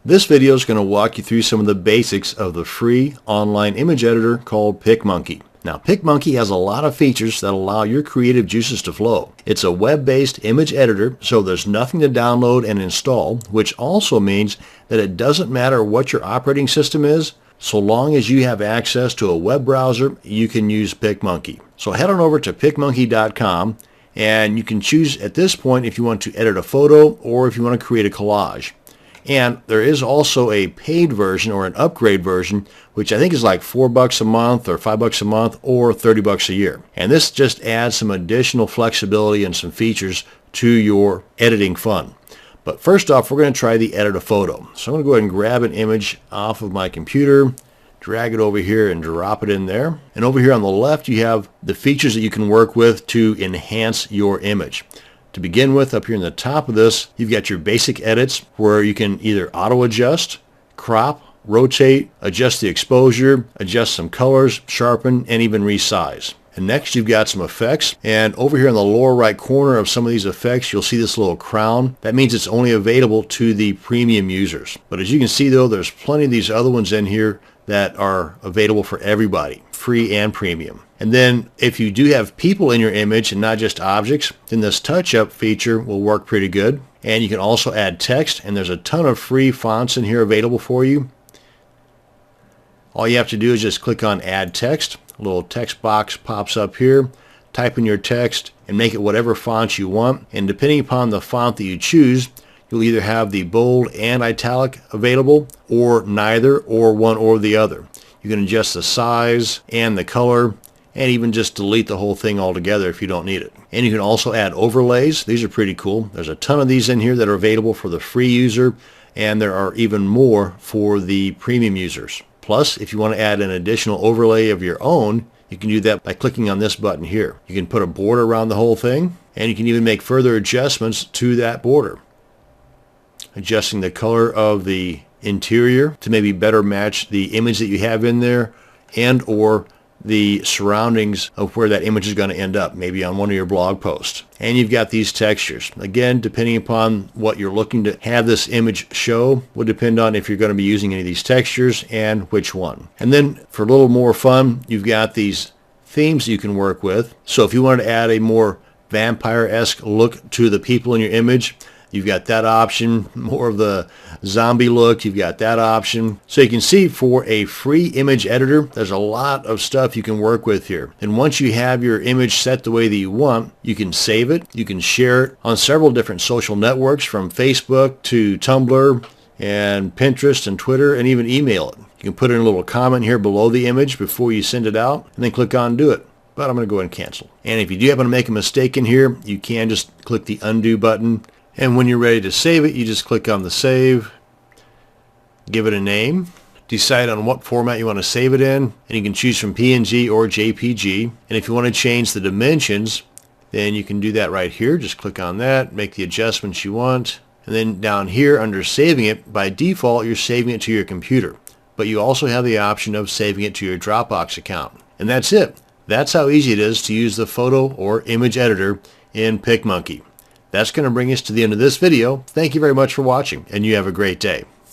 This video is going to walk you through some of the basics of the free online image editor called Picmonkey. Now, Picmonkey has a lot of features that allow your creative juices to flow. It's a web-based image editor, so there's nothing to download and install, which also means that it doesn't matter what your operating system is. So long as you have access to a web browser, you can use Picmonkey. So head on over to picmonkey.com and you can choose at this point if you want to edit a photo or if you want to create a collage. And there is also a paid version or an upgrade version, which I think is like $4 a month or $5 a month or $30 a year. And this just adds some additional flexibility and some features to your editing fun. But first off, we're going to try the edit a photo. So I'm going to go ahead and grab an image off of my computer, drag it over here and drop it in there. And over here on the left, you have the features that you can work with to enhance your image. To begin with, up here in the top of this, you've got your basic edits where you can either auto adjust, crop, rotate, adjust the exposure, adjust some colors, sharpen, and even resize. And next you've got some effects, and over here in the lower right corner of some of these effects you'll see this little crown. That means it's only available to the premium users. But as you can see though, there's plenty of these other ones in here that are available for everybody, free and premium. And then if you do have people in your image and not just objects, then this touch-up feature will work pretty good. And you can also add text, and there's a ton of free fonts in here available for you. All you have to do is just click on Add Text. A little text box pops up here. Type in your text and make it whatever font you want. And depending upon the font that you choose, you'll either have the bold and italic available, or neither, or one or the other. You can adjust the size and the color, and even just delete the whole thing altogether if you don't need it. And you can also add overlays. These are pretty cool. There's a ton of these in here that are available for the free user, and there are even more for the premium users. Plus, if you want to add an additional overlay of your own, you can do that by clicking on this button here. You can put a border around the whole thing, and you can even make further adjustments to that border. Adjusting the color of the interior to maybe better match the image that you have in there, and or the surroundings of where that image is going to end up, maybe on one of your blog posts. And you've got these textures. Again, depending upon what you're looking to have this image show will depend on if you're going to be using any of these textures and which one. And then for a little more fun, you've got these themes you can work with. So if you want to add a more vampire-esque look to the people in your image, you've got that option. More of the zombie look, you've got that option. So you can see for a free image editor, there's a lot of stuff you can work with here. And once you have your image set the way that you want, you can save it. You can share it on several different social networks, from Facebook to Tumblr and Pinterest and Twitter, and even email it. You can put in a little comment here below the image before you send it out, and then click on do it. But I'm going to go ahead and cancel. And if you do happen to make a mistake in here, you can just click the undo button. And when you're ready to save it, you just click on the save, give it a name, decide on what format you want to save it in, and you can choose from PNG or JPG. And if you want to change the dimensions, then you can do that right here. Just click on that, make the adjustments you want. And then down here under saving it, by default, you're saving it to your computer. But you also have the option of saving it to your Dropbox account. And that's it. That's how easy it is to use the photo or image editor in Picmonkey. That's going to bring us to the end of this video. Thank you very much for watching, and you have a great day.